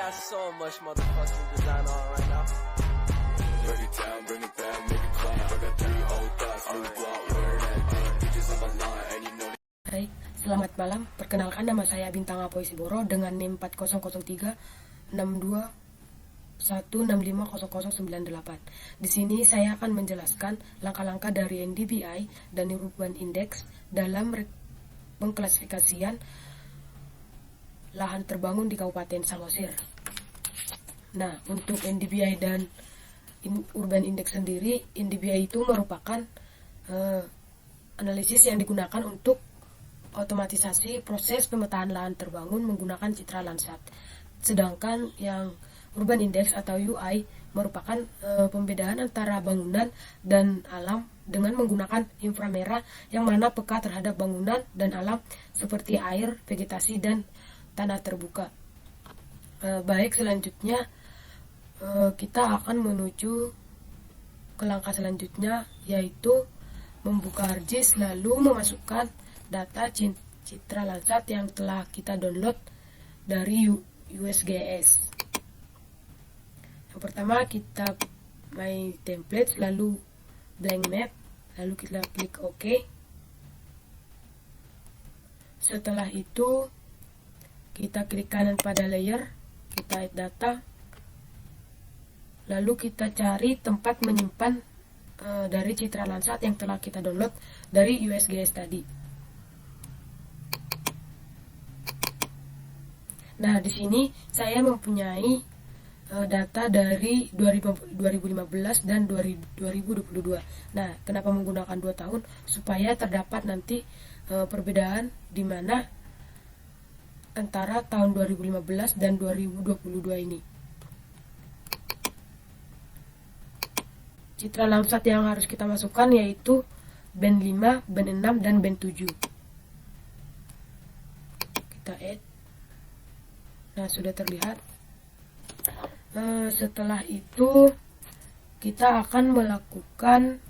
got so much motherfucking design on right now. Break it down, bring it back, make it clap. I got 3 old thoughts, new block, where that thing. Bitches on my line, and you know. Hai, selamat malam. Perkenalkan, nama saya Bintang Apoy Siboro dengan NIM 4003 62 1650098. Di sini saya akan menjelaskan langkah-langkah dari NDBI dan Urban Index dalam pengklasifikasian lahan terbangun di Kabupaten Samosir. Nah, untuk NDBI dan Urban Index sendiri, NDBI itu merupakan analisis yang digunakan untuk otomatisasi proses pemetaan lahan terbangun menggunakan citra Landsat. Sedangkan yang Urban Index atau UI merupakan pembedaan antara bangunan dan alam dengan menggunakan inframerah yang mana peka terhadap bangunan dan alam seperti air, vegetasi, dan tanah terbuka. Baik, selanjutnya kita akan menuju ke langkah selanjutnya, yaitu membuka ArcGIS lalu memasukkan data citra Landsat yang telah kita download dari USGS. Yang pertama, kita My Templates, lalu Blank Map, lalu kita klik OK. Setelah itu kita klik kanan pada layer, kita add data, lalu kita cari tempat menyimpan dari citra Landsat yang telah kita download dari USGS tadi. Nah, di sini saya mempunyai data dari 2015 dan 2022. Nah, kenapa menggunakan 2 tahun? Supaya terdapat nanti perbedaan di mana antara tahun 2015 dan 2022 ini. Citra Landsat yang harus kita masukkan yaitu band 5, band 6, dan band 7. Kita add. Nah, sudah terlihat. Setelah itu kita akan melakukan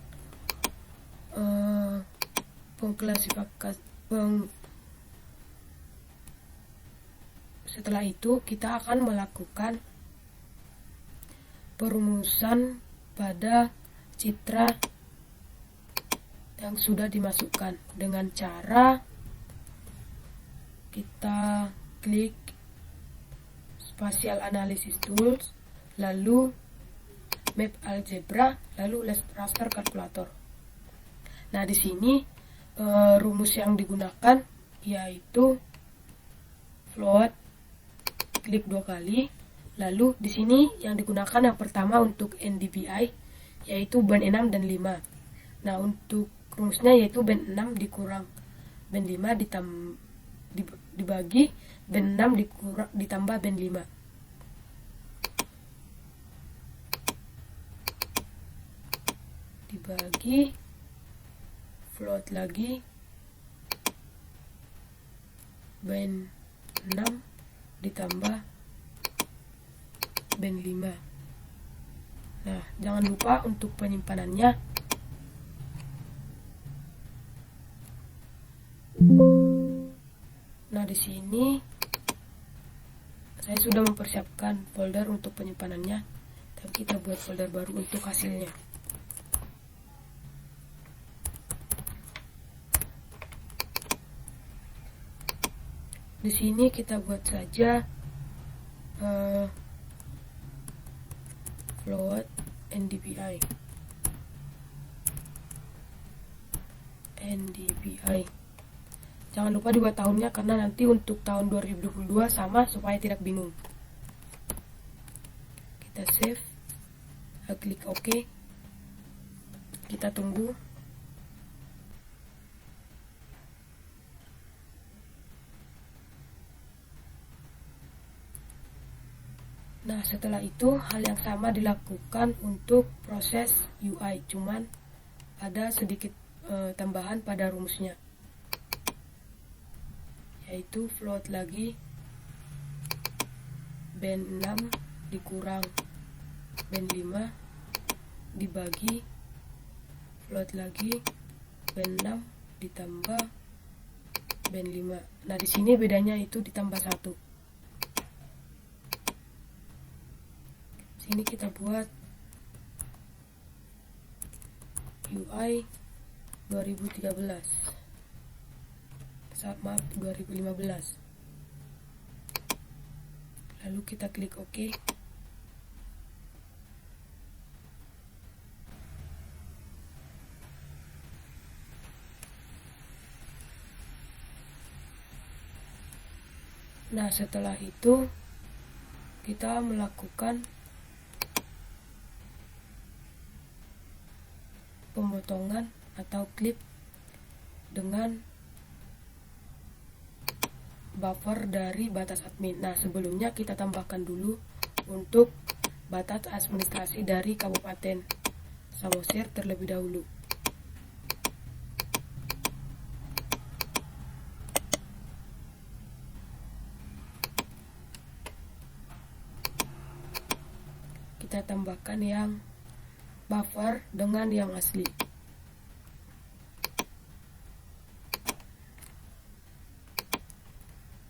setelah itu kita akan melakukan perumusan pada citra yang sudah dimasukkan dengan cara kita klik Spatial Analysis Tools, lalu Map Algebra, lalu Raster Calculator. Nah, di sini rumus yang digunakan yaitu float, klik 2 kali, lalu di sini yang digunakan yang pertama untuk NDBI yaitu band 6 dan 5. Nah, untuk rumusnya yaitu band 6 dikurang band 5 dibagi band 6 ditambah band 5. Dibagi, float lagi, band 6 ditambah band 5. Nah, jangan lupa untuk penyimpanannya. Nah, di sini saya sudah mempersiapkan folder untuk penyimpanannya, tapi kita buat folder baru untuk hasilnya. Di sini kita buat saja float NDBI. Jangan lupa 2 tahunnya karena nanti untuk tahun 2022 sama supaya tidak bingung. Kita save, klik OK, kita tunggu. Nah, setelah itu hal yang sama dilakukan untuk proses UI, cuman ada sedikit tambahan pada rumusnya, yaitu float lagi band 6 dikurang band 5 dibagi float lagi band 6 ditambah band 5. Nah, di sini bedanya itu ditambah 1. Sini kita buat UI 2013. Maaf, 2015. Lalu kita klik OK. Nah, setelah itu kita melakukan pemotongan atau klip dengan buffer dari batas admin. Nah, sebelumnya kita tambahkan dulu untuk batas administrasi dari Kabupaten Samosir terlebih dahulu. Kita tambahkan yang buffer dengan yang asli.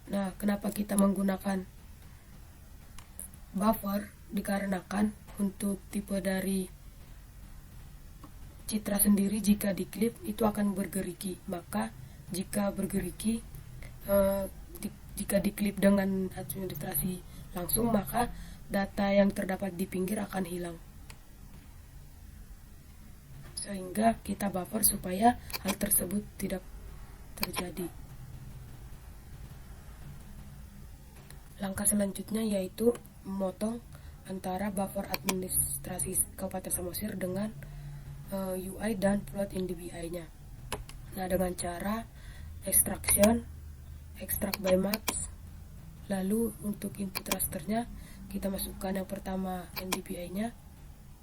Nah, kenapa kita menggunakan buffer? Dikarenakan untuk tipe dari citra sendiri jika diklip itu akan bergerigi. Maka jika bergerigi, jika diklip dengan administrasi langsung, maka data yang terdapat di pinggir akan hilang. Sehingga kita buffer supaya hal tersebut tidak terjadi. Langkah selanjutnya yaitu memotong antara buffer administrasi Kabupaten Samosir dengan UI dan plot in DBI-nya. Nah, dengan cara extraction, extract by max. Lalu untuk input rasternya kita masukkan yang pertama NDBI-nya,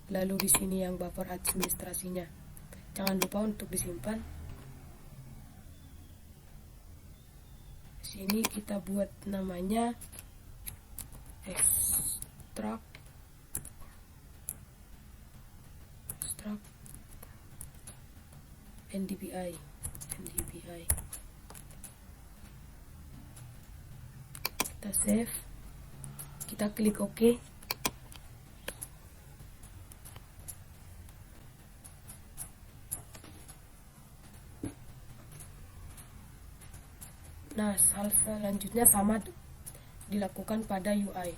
lalu di sini yang buffer administrasinya. Jangan lupa untuk disimpan. Sini kita buat namanya extract NDBI. Kita save, kita klik OK. Nah, hal selanjutnya sama dilakukan pada UI.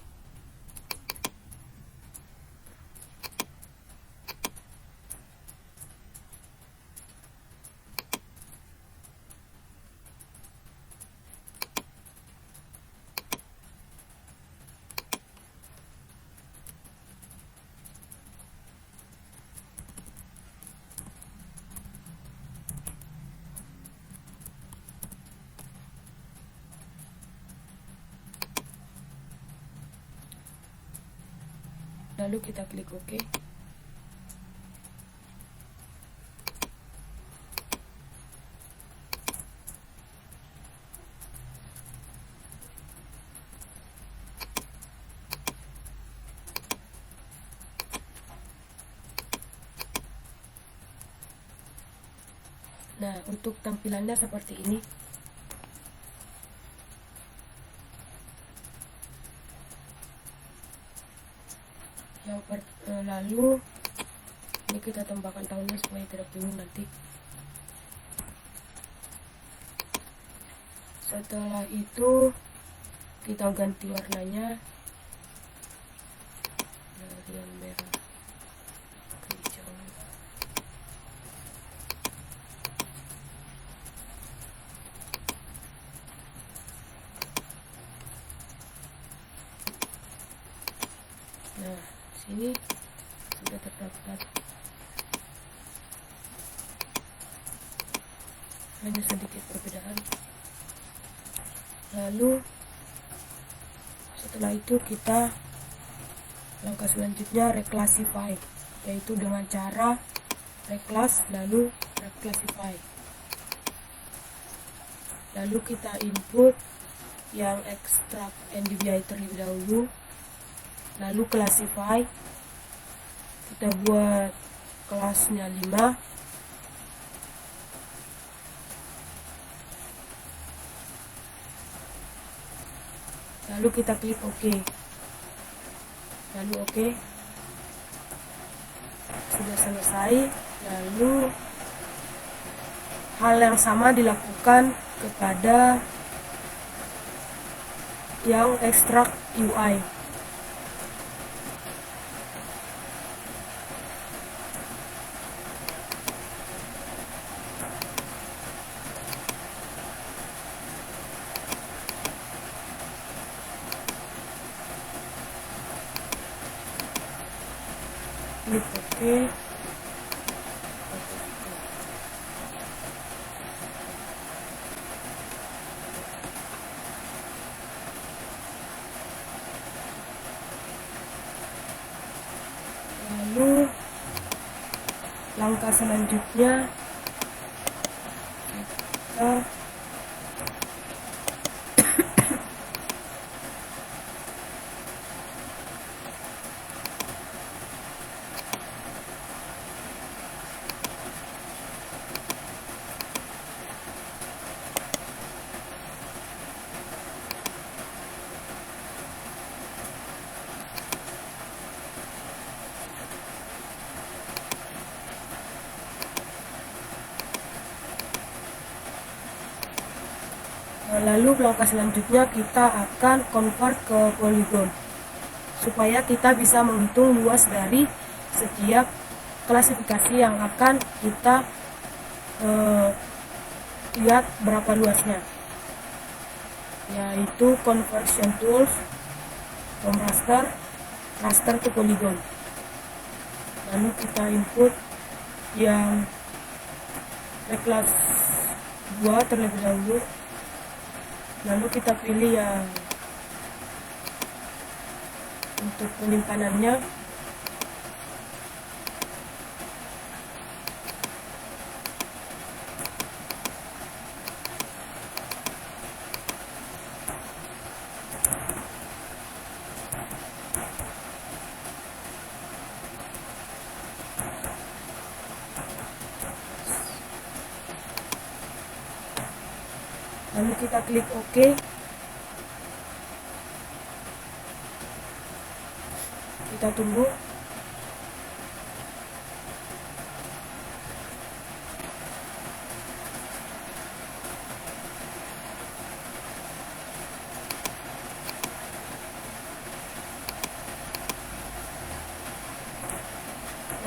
Lalu kita klik OK. Nah, untuk tampilannya seperti ini. Lalu ini kita tambahkan tahunnya supaya tidak bingung nanti. Setelah itu kita ganti warnanya dari yang merah ke hijau. Nah, sini sudah terdapat hanya sedikit perbedaan. Lalu setelah itu kita langkah selanjutnya reclassify, yaitu dengan cara reclass lalu reclassify. Lalu kita input yang extract NDBI terlebih dahulu, lalu classify. Kita buat kelasnya 5. Lalu kita klik OK. Lalu OK. sudah selesai, lalu hal yang sama dilakukan kepada yang ekstrak UI. Klik OK. Lalu langkah selanjutnya kita lalu langkah selanjutnya kita akan convert ke polygon supaya kita bisa menghitung luas dari setiap klasifikasi yang akan kita lihat berapa luasnya, yaitu conversion tools from raster to polygon. Lalu kita input yang kelas 2 terlebih dahulu, lalu kita pilih yang untuk penyimpanannya lalu kita klik OK. Kita tunggu.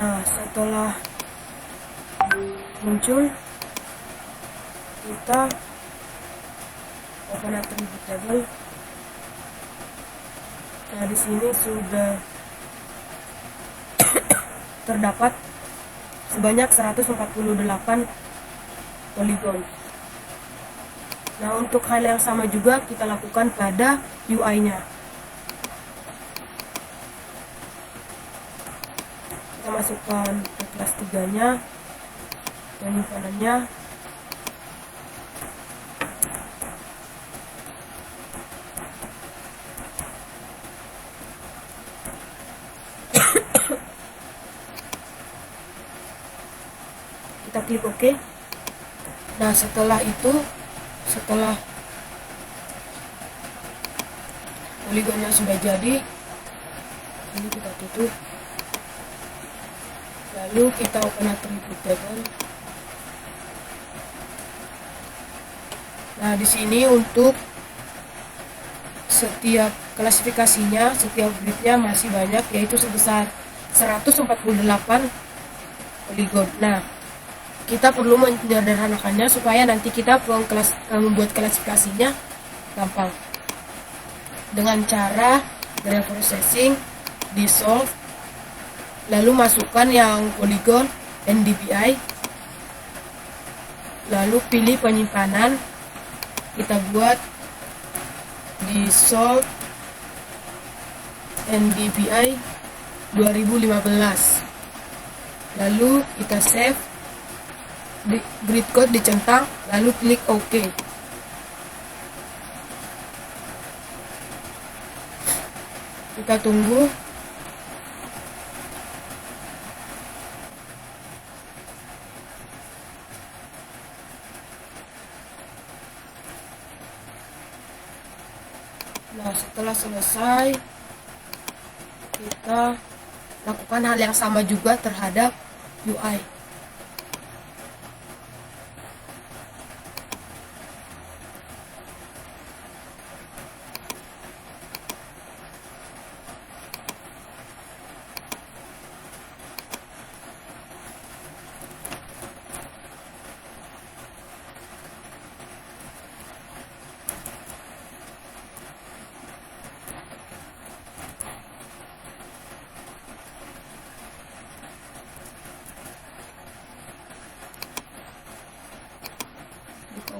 Nah, setelah muncul, kita open attribute table. Nah, di sini sudah terdapat sebanyak 148 polygon. Nah, untuk hal yang sama juga kita lakukan pada UI-nya. Kita masukkan ke kelas 3-nya, penyimpanannya. Kita klik OK. Nah, setelah itu, setelah poligonnya sudah jadi, ini kita tutup. Lalu kita open attribute table. Nah, di sini untuk setiap klasifikasinya, setiap gridnya masih banyak, yaitu sebesar 148 polygon. Nah, kita perlu menyederhanakannya supaya nanti kita membuat klasifikasinya gampang. Dengan cara reprocessing, dissolve, lalu masukkan yang polygon NDVI, lalu pilih penyimpanan, kita buat dissolve NDVI 2015, lalu kita save, grid code dicentang, lalu klik OK. Kita tunggu. Nah, setelah selesai, kita lakukan hal yang sama juga terhadap UI.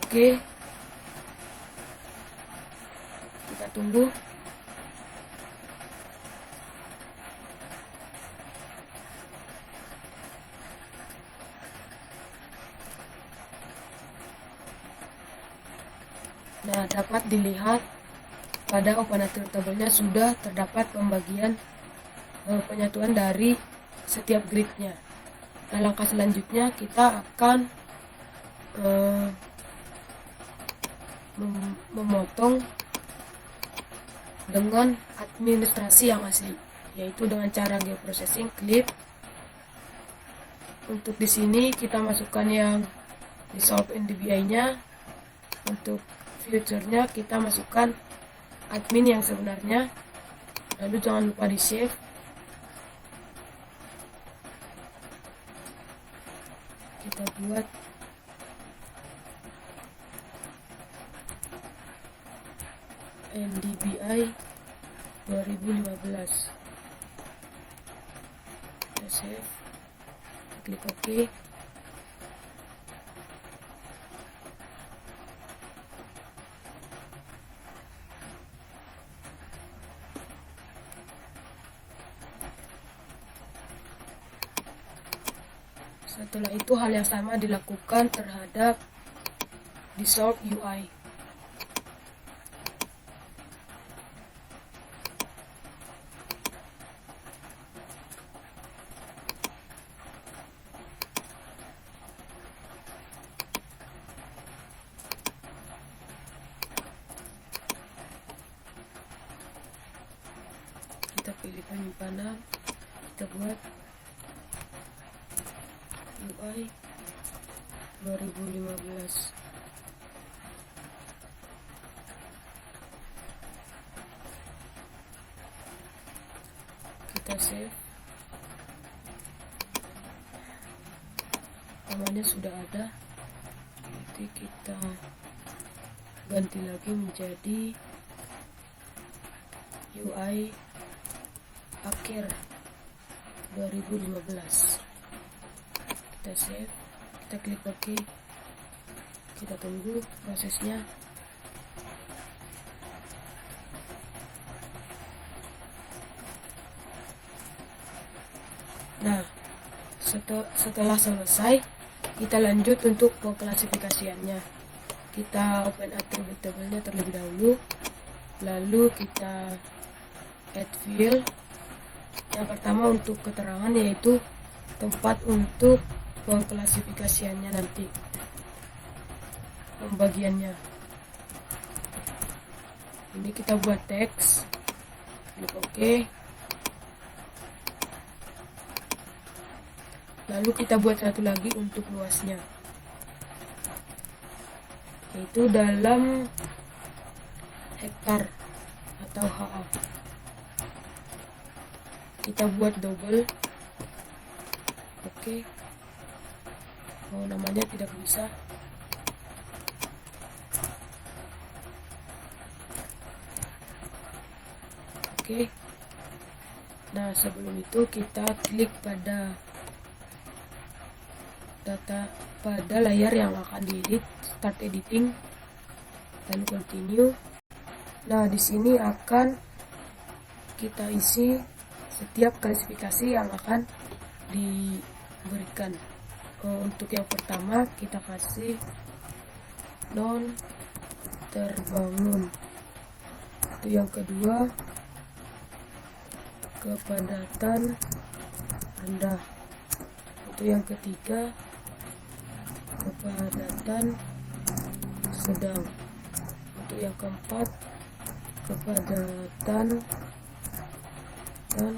Oke, kita tunggu. Nah, dapat dilihat pada Open Attribute Table-nya sudah terdapat pembagian penyatuan dari setiap grid-nya. Nah, langkah selanjutnya kita akan memotong dengan administrasi yang asli, yaitu dengan cara geoprocessing clip. Untuk di sini kita masukkan yang dissolve NDBI-nya. Untuk future-nya kita masukkan admin yang sebenarnya. Lalu jangan lupa di save. Kita buat NDBI 2015. Kita save, klik OK. Setelah itu hal yang sama dilakukan terhadap dissolve UI. Kita pilih penyimpanan, kita buat UI 2015. Kita save. Namanya sudah ada. Nanti kita ganti lagi menjadi UI akhir 2015. Kita save, kita klik OK, kita tunggu prosesnya. Nah, setelah selesai, kita lanjut untuk pengklasifikasiannya. Kita open attribute table-nya terlebih dahulu, lalu kita add field. Yang pertama untuk keterangan, yaitu tempat untuk pengklasifikasiannya nanti, pembagiannya. Ini kita buat teks, klik OK. Lalu kita buat satu lagi untuk luasnya, yaitu dalam hektar atau HA. Kita buat double. Oke. Oh, namanya tidak bisa. Oke. Nah, sebelum itu kita klik pada data pada layar yang akan diedit, start editing, lalu continue. Nah, di sini akan kita isi setiap klasifikasi yang akan diberikan. Untuk yang pertama kita kasih non terbangun. Untuk yang kedua kepadatan rendah. Untuk yang ketiga kepadatan sedang. Untuk yang keempat kepadatan dan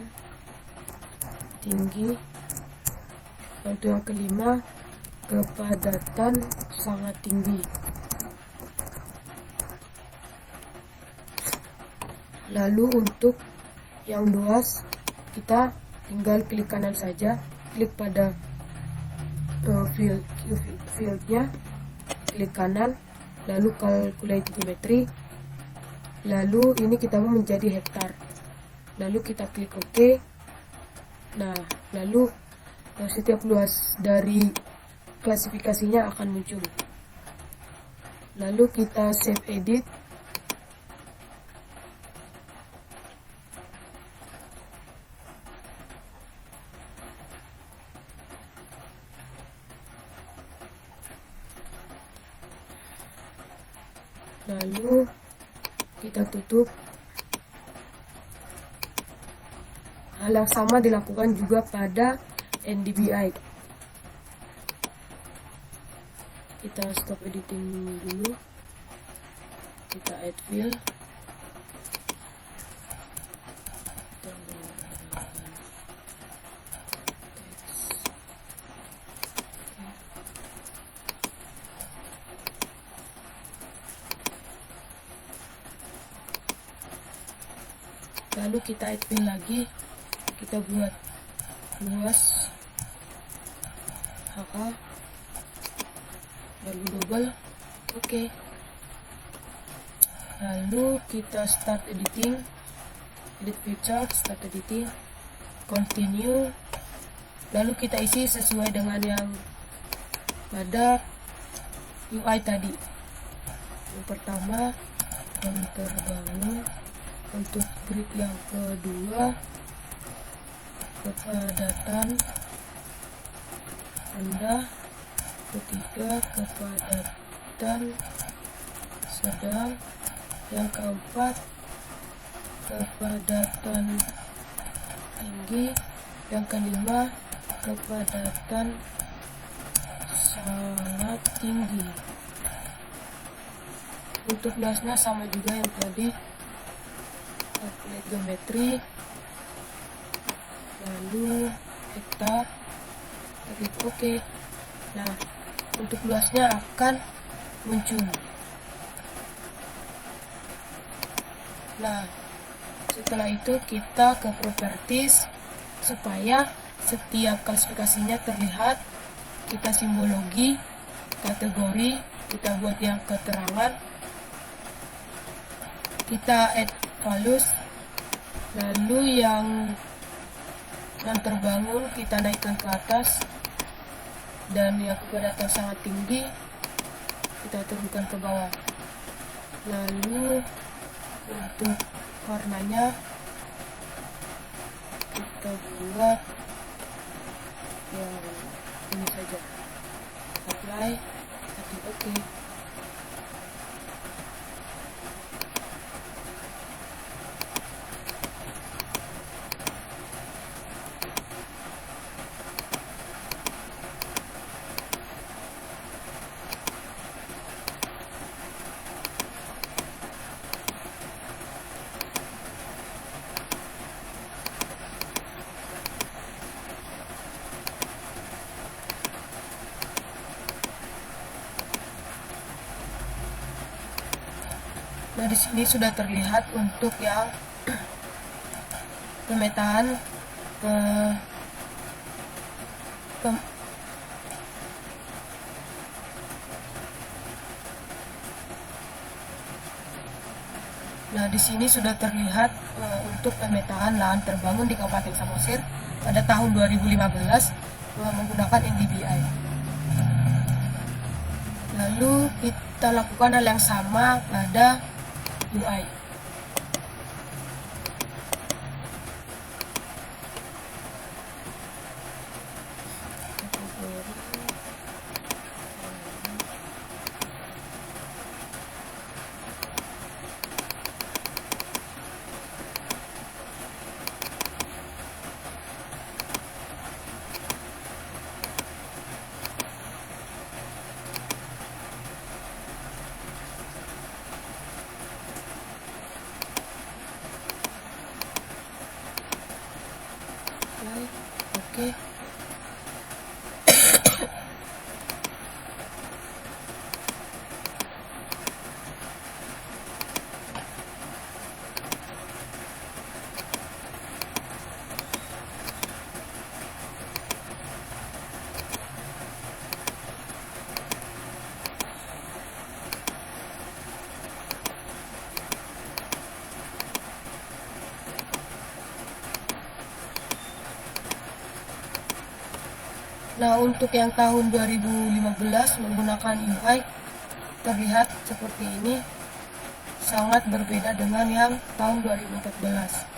tinggi. Untuk yang kelima, kepadatan sangat tinggi. Lalu untuk yang luas, kita tinggal klik kanan saja, klik pada fieldnya, klik kanan, lalu calculate geometry, lalu ini kita mau menjadi hektar, lalu kita klik OK. Nah, lalu setiap luas dari klasifikasinya akan muncul. Lalu kita save edit. Lalu kita tutup. Hal yang sama dilakukan juga pada NDVI. Kita stop editing dulu. Kita add fill. Lalu kita add fill lagi, kita buat luas HK, lalu double, oke. Lalu kita start editing, edit picture, start editing, continue. Lalu kita isi sesuai dengan yang pada UI tadi. Yang pertama, jam terbangun. Untuk grid yang kedua, kepadatan rendah. Ketiga, kepadatan sedang. Yang keempat, kepadatan tinggi. Yang kelima, kepadatan sangat tinggi. Untuk luasnya sama juga yang tadi, calculate geometry, lalu hektar, klik OK. Nah, untuk luasnya akan muncul. Nah, setelah itu kita ke properties supaya setiap klasifikasinya terlihat. Kita simbologi, kategori, kita buat yang keterangan, kita add values, lalu yang terbangun kita naikkan ke atas, dan yang kepadatan sangat tinggi kita turunkan ke bawah. Lalu untuk warnanya kita buat yang ini saja, apply, klik OK. Nah, di sini sudah terlihat untuk yang pemetaan Nah, di sini sudah terlihat untuk pemetaan lahan terbangun di Kabupaten Samosir pada tahun 2015 menggunakan NDVI. Lalu kita lakukan hal yang sama pada UI. Oke. Nah, untuk yang tahun 2015 menggunakan UI terlihat seperti ini, sangat berbeda dengan yang tahun 2014.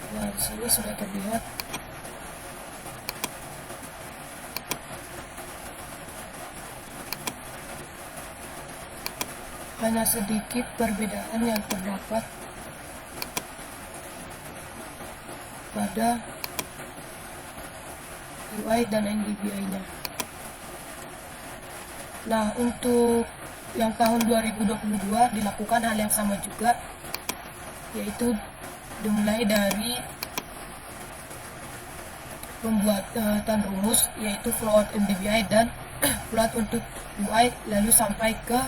Nah, di sini sudah terlihat hanya sedikit perbedaan yang terdapat pada UI dan NDVI-nya. Nah, untuk yang tahun 2022 dilakukan hal yang sama juga, yaitu dimulai dari pembuatan rumus, yaitu float NDVI dan float untuk UI, lalu sampai ke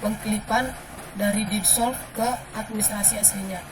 pengklipan dari did-solve ke administrasi aslinya.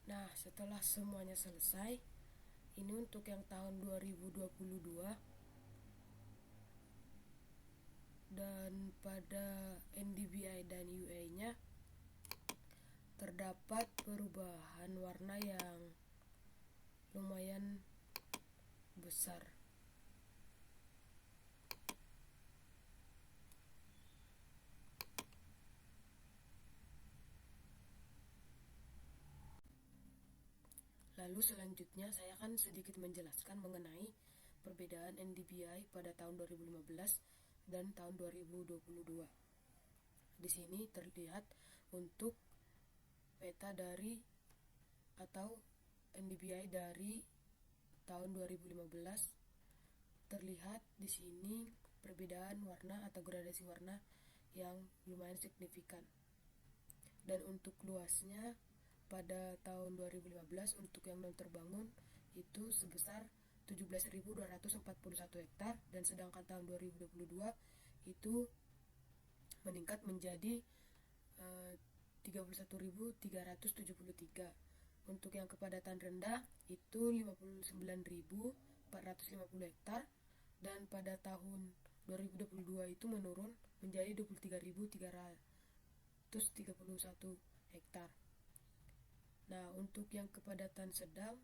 Nah, setelah semuanya selesai, ini untuk yang tahun 2022, dan pada NDVI dan UI-nya terdapat perubahan warna yang lumayan besar. Lalu selanjutnya saya akan sedikit menjelaskan mengenai perbedaan NDVI pada tahun 2015 dan tahun 2022. Di sini terlihat untuk peta dari atau NDBI dari tahun 2015. Terlihat di sini perbedaan warna atau gradasi warna yang lumayan signifikan. Dan untuk luasnya pada tahun 2015 untuk yang non terbangun itu sebesar 17.241 hektar, dan sedangkan tahun 2022 itu meningkat menjadi 31.373. Untuk yang kepadatan rendah itu 59.450 hektar, dan pada tahun 2022 itu menurun menjadi 23.331 hektar. Nah, untuk yang kepadatan sedang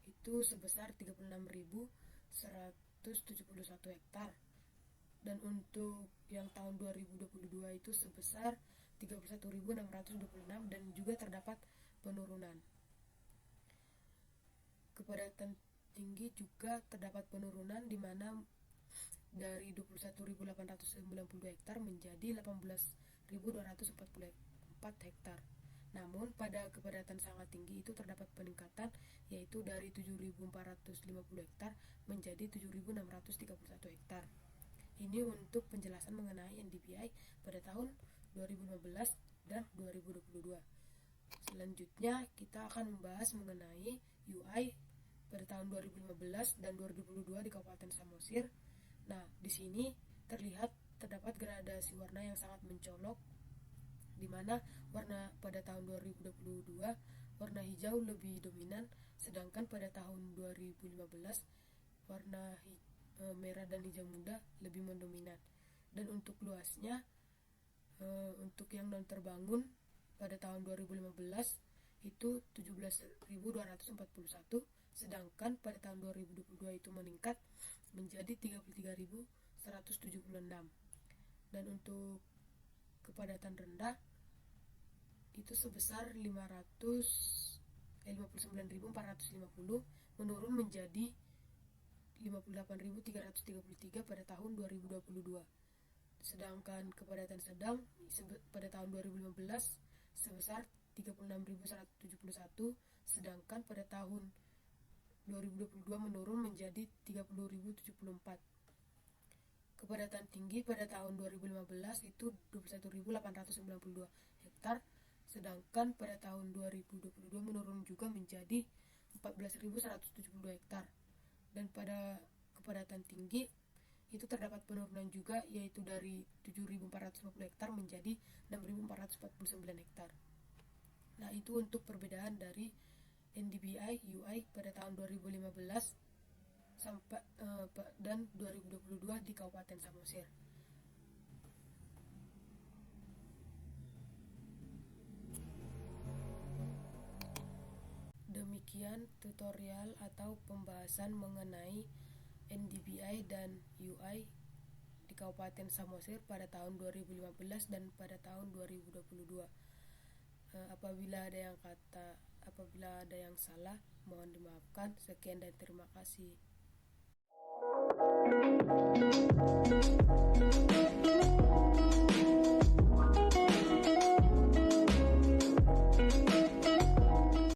itu sebesar 36.171 hektar, dan untuk yang tahun 2022 itu sebesar 31.626, dan juga terdapat penurunan. Kepadatan tinggi juga terdapat penurunan, di mana dari 21.890 hektar menjadi 18.244 hektar. Namun pada kepadatan sangat tinggi itu terdapat peningkatan, yaitu dari 7.450 hektar menjadi 7.631 hektar. Ini untuk penjelasan mengenai NDBI pada tahun 2015 dan 2022. Selanjutnya kita akan membahas mengenai UI pada tahun 2015 dan 2022 di Kabupaten Samosir. Nah, di sini terdapat gradasi warna yang sangat mencolok, di mana warna pada tahun 2022 warna hijau lebih dominan, sedangkan pada tahun 2015 warna merah dan hijau muda lebih mendominan. Dan untuk luasnya, untuk yang non terbangun pada tahun 2015 itu 17.241, sedangkan pada tahun 2022 itu meningkat menjadi 33.176. Dan untuk kepadatan rendah itu sebesar 59.450, menurun menjadi 58.333 pada tahun 2022. Sedangkan kepadatan sedang pada tahun 2015 sebesar 36.171, sedangkan pada tahun 2022 menurun menjadi 30.074. Kepadatan tinggi pada tahun 2015 itu 21.892 hektar, sedangkan pada tahun 2022 menurun juga menjadi 14.172 hektar. Dan pada kepadatan tinggi itu terdapat penurunan juga, yaitu dari 7.450 hektar menjadi 6.449 hektar. Nah, itu untuk perbedaan dari NDBI UI pada tahun 2015 sampai dan 2022 di Kabupaten Samosir. Demikian tutorial atau pembahasan mengenai NDBI dan UI di Kabupaten Samosir pada tahun 2015 dan pada tahun 2022. Apabila ada yang salah, mohon dimaafkan. Sekian dan terima kasih.